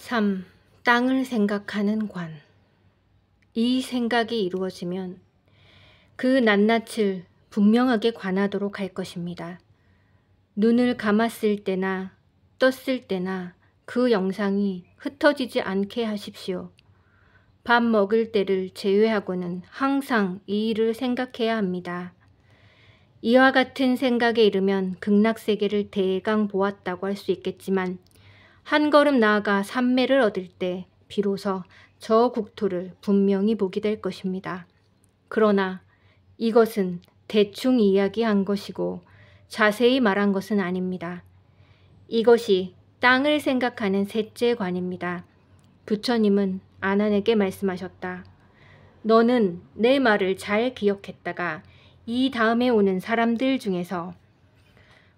3. 땅을 생각하는 관. 이 생각이 이루어지면 그 낱낱을 분명하게 관하도록 할 것입니다. 눈을 감았을 때나 떴을 때나 그 영상이 흩어지지 않게 하십시오. 밥 먹을 때를 제외하고는 항상 이 일을 생각해야 합니다. 이와 같은 생각에 이르면 극락세계를 대강 보았다고 할 수 있겠지만 한 걸음 나아가 삼매를 얻을 때 비로소 저 국토를 분명히 보게 될 것입니다. 그러나 이것은 대충 이야기한 것이고 자세히 말한 것은 아닙니다. 이것이 땅을 생각하는 셋째 관입니다. 부처님은 아난에게 말씀하셨다. 너는 내 말을 잘 기억했다가 이 다음에 오는 사람들 중에서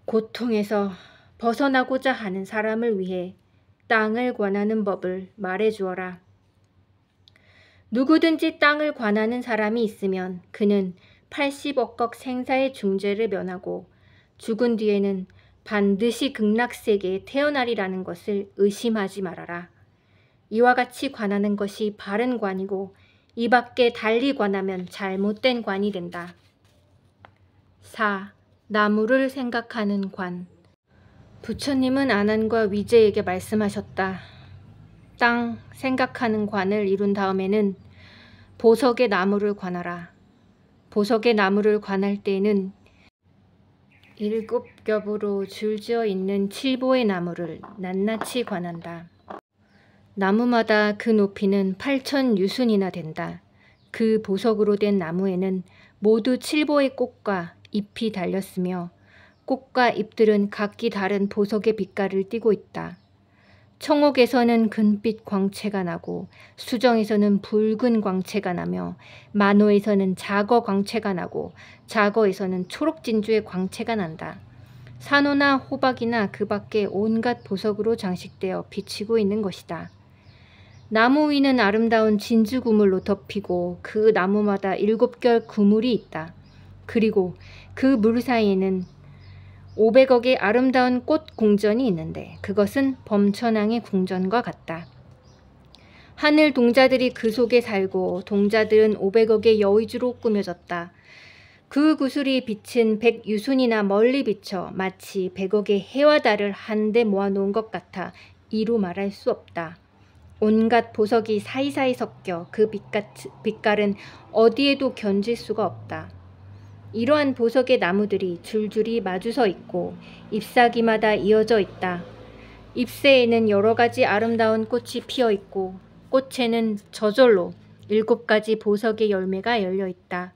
고통에서 벗어나고자 하는 사람을 위해 땅을 관하는 법을 말해 주어라. 누구든지 땅을 관하는 사람이 있으면 그는 80억억 생사의 중죄를 면하고 죽은 뒤에는 반드시 극락세계에 태어나리라는 것을 의심하지 말아라. 이와 같이 관하는 것이 바른 관이고 이 밖에 달리 관하면 잘못된 관이 된다. 4. 나무를 생각하는 관. 부처님은 아난과 위제에게 말씀하셨다. 땅 생각하는 관을 이룬 다음에는 보석의 나무를 관하라. 보석의 나무를 관할 때에는 7겹으로 줄지어 있는 7보의 나무를 낱낱이 관한다. 나무마다 그 높이는 8,000유순이나 된다. 그 보석으로 된 나무에는 모두 7보의 꽃과 잎이 달렸으며 꽃과 잎들은 각기 다른 보석의 빛깔을 띠고 있다. 청옥에서는 금빛 광채가 나고 수정에서는 붉은 광채가 나며 만호에서는 자거 광채가 나고 자거에서는 초록 진주의 광채가 난다. 산호나 호박이나 그 밖에 온갖 보석으로 장식되어 비치고 있는 것이다. 나무 위는 아름다운 진주 그물로 덮이고 그 나무마다 7결 그물이 있다. 그리고 그 물 사이에는 500억의 아름다운 꽃 궁전이 있는데 그것은 범천왕의 궁전과 같다. 하늘 동자들이 그 속에 살고 동자들은 500억의 여의주로 꾸며졌다. 그 구슬이 빛은 100유순이나 멀리 비쳐 마치 100억의 해와 달을 한데 모아놓은 것 같아 이루 말할 수 없다. 온갖 보석이 사이사이 섞여 그 빛깔은 어디에도 견질 수가 없다. 이러한 보석의 나무들이 줄줄이 마주서 있고 잎사귀마다 이어져 있다. 잎새에는 여러 가지 아름다운 꽃이 피어 있고 꽃에는 저절로 7가지 보석의 열매가 열려 있다.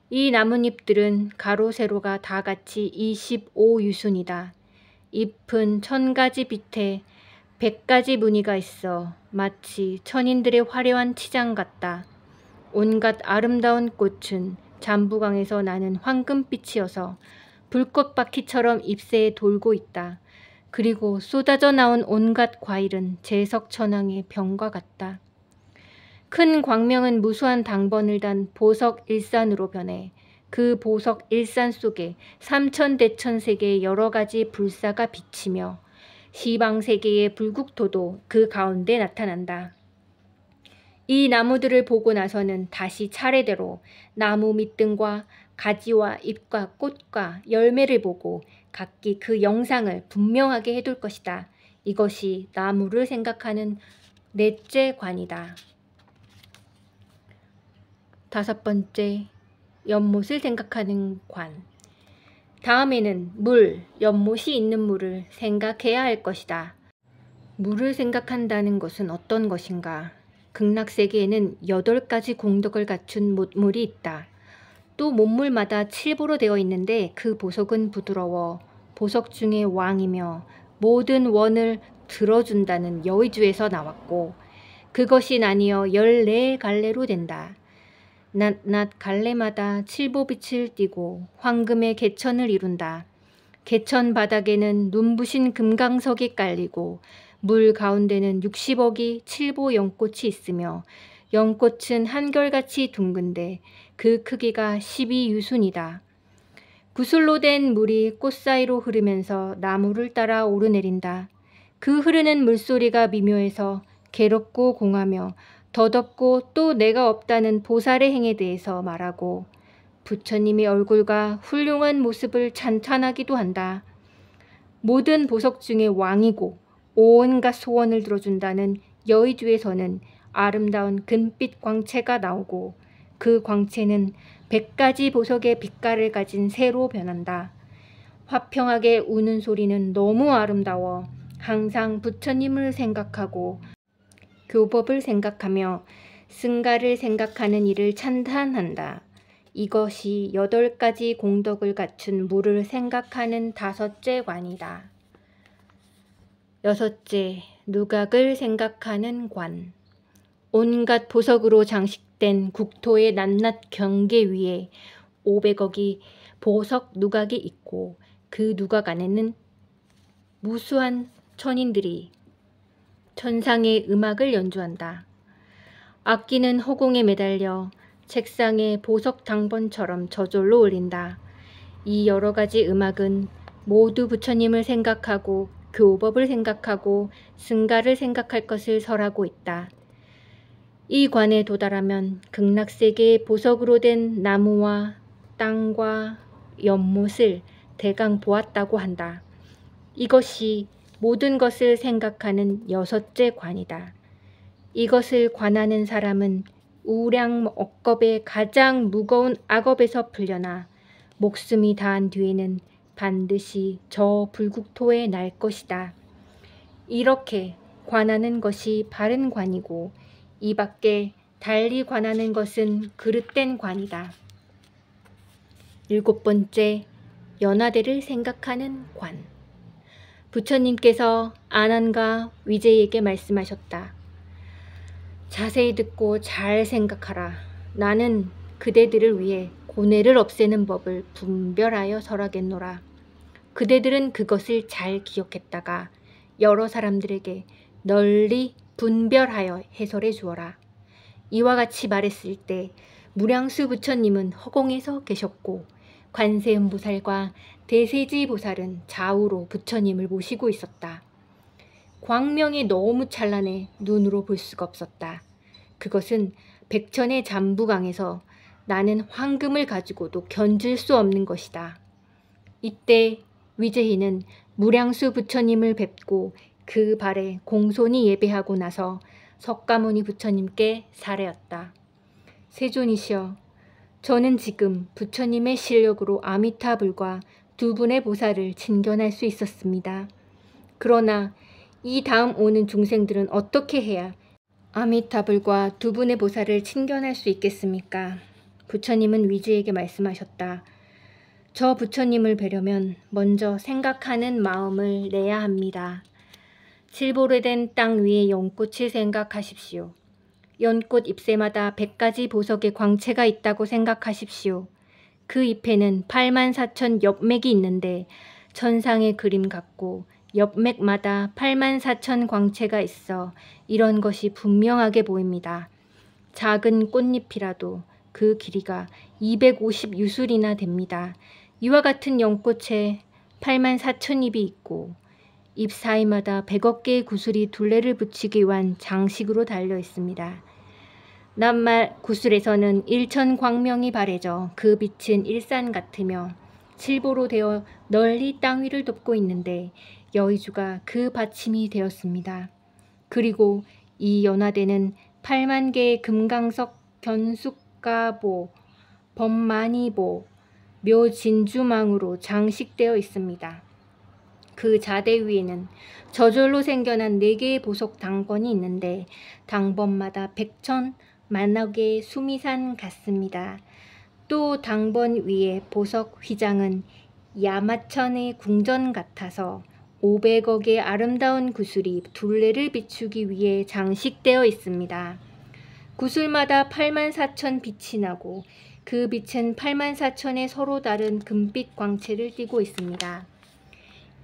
이 나뭇잎들은 가로 세로가 다 같이 25유순이다. 잎은 1000가지 빛에 100가지 무늬가 있어 마치 천인들의 화려한 치장 같다. 온갖 아름다운 꽃은 잠부강에서 나는 황금빛이어서 불꽃바퀴처럼 잎새에 돌고 있다. 그리고 쏟아져 나온 온갖 과일은 제석천왕의 병과 같다. 큰 광명은 무수한 당번을 단 보석 일산으로 변해 그 보석 일산 속에 3000대천세계의 여러 가지 불사가 비치며 시방세계의 불국토도 그 가운데 나타난다. 이 나무들을 보고 나서는 다시 차례대로 나무 밑등과 가지와 잎과 꽃과 열매를 보고 각기 그 영상을 분명하게 해둘 것이다. 이것이 나무를 생각하는 넷째 관이다. 5번째, 연못을 생각하는 관. 다음에는 물, 연못이 있는 물을 생각해야 할 것이다. 물을 생각한다는 것은 어떤 것인가? 극락세계에는 8가지 공덕을 갖춘 못물이 있다. 또 못물마다 7보로 되어 있는데 그 보석은 부드러워 보석 중의 왕이며 모든 원을 들어준다는 여의주에서 나왔고 그것이 나뉘어 14갈래로 된다. 낱낱 갈래마다 7보빛을 띠고 황금의 개천을 이룬다. 개천 바닥에는 눈부신 금강석이 깔리고 물 가운데는 60억이 7보 연꽃이 있으며 연꽃은 한결같이 둥근데 그 크기가 12유순이다. 구슬로 된 물이 꽃 사이로 흐르면서 나무를 따라 오르내린다. 그 흐르는 물소리가 미묘해서 괴롭고 공하며 덧없고 또 내가 없다는 보살의 행에 대해서 말하고 부처님의 얼굴과 훌륭한 모습을 찬탄하기도 한다. 모든 보석 중에 왕이고 온갖 소원을 들어준다는 여의주에서는 아름다운 금빛 광채가 나오고 그 광채는 100가지 보석의 빛깔을 가진 새로 변한다. 화평하게 우는 소리는 너무 아름다워 항상 부처님을 생각하고 교법을 생각하며 승가를 생각하는 이를 찬탄한다. 이것이 8가지 공덕을 갖춘 무를 생각하는 5째 관이다. 6째, 누각을 생각하는 관. 온갖 보석으로 장식된 국토의 낱낱 경계 위에 500억이 보석 누각이 있고 그 누각 안에는 무수한 천인들이 천상의 음악을 연주한다. 악기는 허공에 매달려 책상에 보석 당번처럼 저절로 울린다. 이 여러 가지 음악은 모두 부처님을 생각하고 교법을 생각하고 승가를 생각할 것을 설하고 있다. 이 관에 도달하면 극락세계의 보석으로 된 나무와 땅과 연못을 대강 보았다고 한다. 이것이 모든 것을 생각하는 6째 관이다. 이것을 관하는 사람은 우량 억겁의 가장 무거운 악업에서 풀려나 목숨이 다한 뒤에는 반드시 저 불국토에 날 것이다. 이렇게 관하는 것이 바른 관이고 이 밖에 달리 관하는 것은 그릇된 관이다. 7번째, 연화대를 생각하는 관. 부처님께서 아난과 위제에게 말씀하셨다. 자세히 듣고 잘 생각하라. 나는 그대들을 위해 고뇌를 없애는 법을 분별하여 설하겠노라. 그대들은 그것을 잘 기억했다가 여러 사람들에게 널리 분별하여 해설해 주어라. 이와 같이 말했을 때 무량수 부처님은 허공에서 계셨고 관세음보살과 대세지보살은 좌우로 부처님을 모시고 있었다. 광명이 너무 찬란해 눈으로 볼 수가 없었다. 그것은 백천의 잠부강에서 나는 황금을 가지고도 견줄 수 없는 것이다. 이때 위제희는 무량수 부처님을 뵙고 그 발에 공손히 예배하고 나서 석가모니 부처님께 사례었다. 세존이시여, 저는 지금 부처님의 실력으로 아미타불과 2분의 보살을 친견할 수 있었습니다. 그러나 이 다음 오는 중생들은 어떻게 해야 아미타불과 2분의 보살을 친견할 수 있겠습니까? 부처님은 위제에게 말씀하셨다. 저 부처님을 뵈려면 먼저 생각하는 마음을 내야 합니다. 칠보르된 땅 위에 연꽃을 생각하십시오. 연꽃 잎새마다 100가지 보석의 광채가 있다고 생각하십시오. 그 잎에는 84,000 엽맥이 있는데 천상의 그림 같고 엽맥마다 84,000 광채가 있어 이런 것이 분명하게 보입니다. 작은 꽃잎이라도 그 길이가 250 유술이나 됩니다. 이와 같은 연꽃에 84,000 잎이 있고 잎 사이마다 100억 개의 구슬이 둘레를 붙이기 위한 장식으로 달려 있습니다. 낱말 구슬에서는 1천 광명이 바래져 그 빛은 일산 같으며 칠보로 되어 널리 땅 위를 덮고 있는데 여의주가 그 받침이 되었습니다. 그리고 이 연화대는 8만 개의 금강석 견숙가보, 범마니보, 묘진주망으로 장식되어 있습니다. 그 자대 위에는 저절로 생겨난 4개의 보석 당번이 있는데 당번마다 100천 만억의 수미산 같습니다. 또 당번 위에 보석 휘장은 야마천의 궁전 같아서 500억의 아름다운 구슬이 둘레를 비추기 위해 장식되어 있습니다. 구슬마다 84,000 빛이 나고 그 빛은 84,000의 서로 다른 금빛 광채를 띠고 있습니다.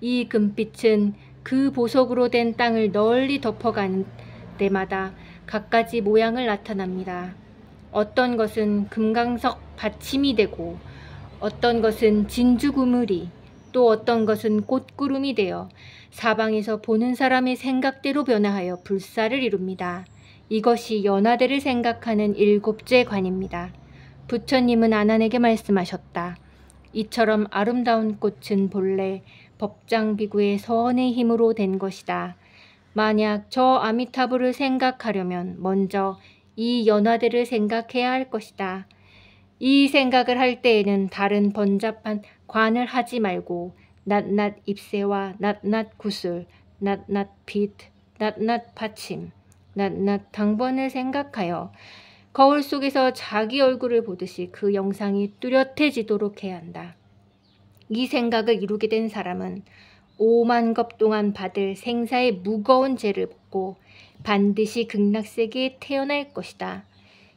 이 금빛은 그 보석으로 된 땅을 널리 덮어가는 데마다 갖가지 모양을 나타납니다. 어떤 것은 금강석 받침이 되고 어떤 것은 진주구물이 또 어떤 것은 꽃구름이 되어 사방에서 보는 사람의 생각대로 변화하여 불사를 이룹니다. 이것이 연화대를 생각하는 일곱째 관입니다. 부처님은 아난에게 말씀하셨다. 이처럼 아름다운 꽃은 본래 법장비구의 서원의 힘으로 된 것이다. 만약 저 아미타불을 생각하려면 먼저 이 연화대를 생각해야 할 것이다. 이 생각을 할 때에는 다른 번잡한 관을 하지 말고 낱낱 입새와 낱낱 구슬, 낱낱 빛, 낱낱 받침, 낱낱 당번을 생각하여 거울 속에서 자기 얼굴을 보듯이 그 영상이 뚜렷해지도록 해야 한다. 이 생각을 이루게 된 사람은 5만 겁 동안 받을 생사의 무거운 죄를 벗고 반드시 극락세계에 태어날 것이다.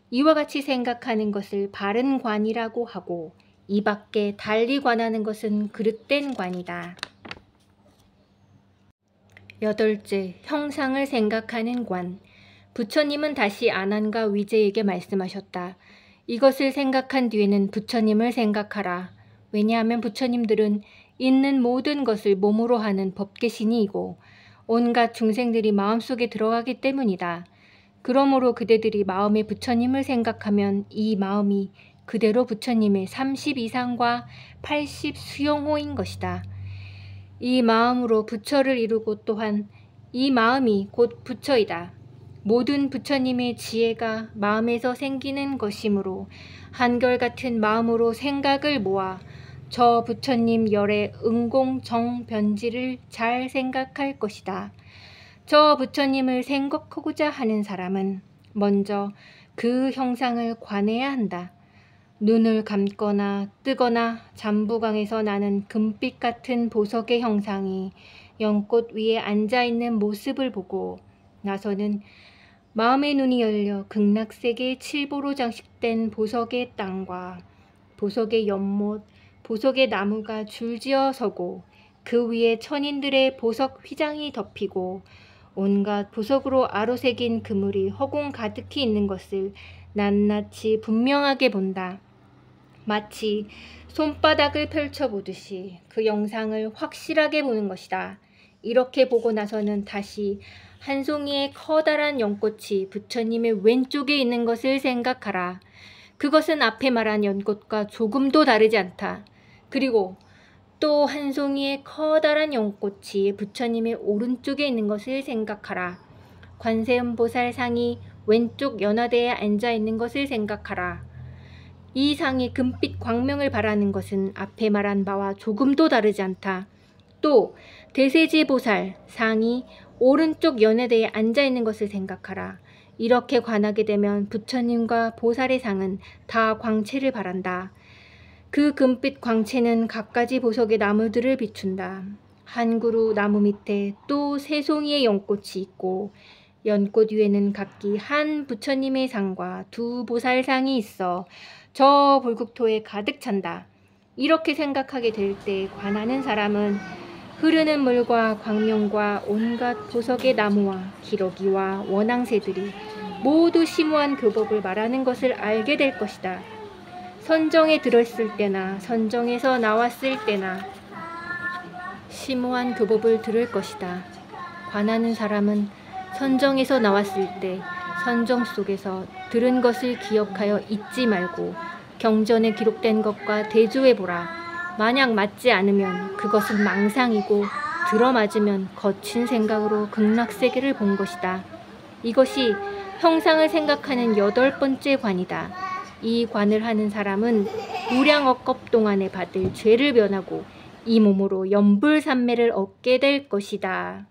이와 같이 생각하는 것을 바른 관이라고 하고 이 밖에 달리 관하는 것은 그릇된 관이다. 8째, 형상을 생각하는 관. 부처님은 다시 아난과 위제에게 말씀하셨다. 이것을 생각한 뒤에는 부처님을 생각하라. 왜냐하면 부처님들은 있는 모든 것을 몸으로 하는 법계신이고 온갖 중생들이 마음속에 들어가기 때문이다. 그러므로 그대들이 마음에 부처님을 생각하면 이 마음이 그대로 부처님의 30 이상과 80 수용호인 것이다. 이 마음으로 부처를 이루고 또한 이 마음이 곧 부처이다. 모든 부처님의 지혜가 마음에서 생기는 것이므로 한결같은 마음으로 생각을 모아 저 부처님 열의 응공정변지를 잘 생각할 것이다. 저 부처님을 생각하고자 하는 사람은 먼저 그 형상을 관해야 한다. 눈을 감거나 뜨거나 잠부강에서 나는 금빛 같은 보석의 형상이 연꽃 위에 앉아있는 모습을 보고 나서는 마음의 눈이 열려 극락세계의 칠보로 장식된 보석의 땅과 보석의 연못, 보석의 나무가 줄지어 서고 그 위에 천인들의 보석 휘장이 덮이고 온갖 보석으로 아로새긴 그물이 허공 가득히 있는 것을 낱낱이 분명하게 본다. 마치 손바닥을 펼쳐보듯이 그 영상을 확실하게 보는 것이다. 이렇게 보고 나서는 다시 한 송이의 커다란 연꽃이 부처님의 왼쪽에 있는 것을 생각하라. 그것은 앞에 말한 연꽃과 조금도 다르지 않다. 그리고 또 한 송이의 커다란 연꽃이 부처님의 오른쪽에 있는 것을 생각하라. 관세음보살 상이 왼쪽 연화대에 앉아있는 것을 생각하라. 이 상이 금빛 광명을 바라는 것은 앞에 말한 바와 조금도 다르지 않다. 또 대세지보살 상이 오른쪽 연화대에 앉아있는 것을 생각하라. 이렇게 관하게 되면 부처님과 보살의 상은 다 광채를 바란다. 그 금빛 광채는 갖가지 보석의 나무들을 비춘다. 한 그루 나무 밑에 또 세 송이의 연꽃이 있고 연꽃 위에는 각기 한 부처님의 상과 두 보살상이 있어 저 불국토에 가득 찬다. 이렇게 생각하게 될 때 관하는 사람은 흐르는 물과 광명과 온갖 보석의 나무와 기러기와 원앙새들이 모두 심오한 교법을 말하는 것을 알게 될 것이다. 선정에 들었을 때나 선정에서 나왔을 때나 심오한 교법을 들을 것이다. 관하는 사람은 선정에서 나왔을 때 선정 속에서 들은 것을 기억하여 잊지 말고 경전에 기록된 것과 대조해보라. 만약 맞지 않으면 그것은 망상이고 들어맞으면 거친 생각으로 극락세계를 본 것이다. 이것이 형상을 생각하는 8번째 관이다. 이 관을 하는 사람은 무량억겁 동안에 받을 죄를 면하고 이 몸으로 연불산매를 얻게 될 것이다.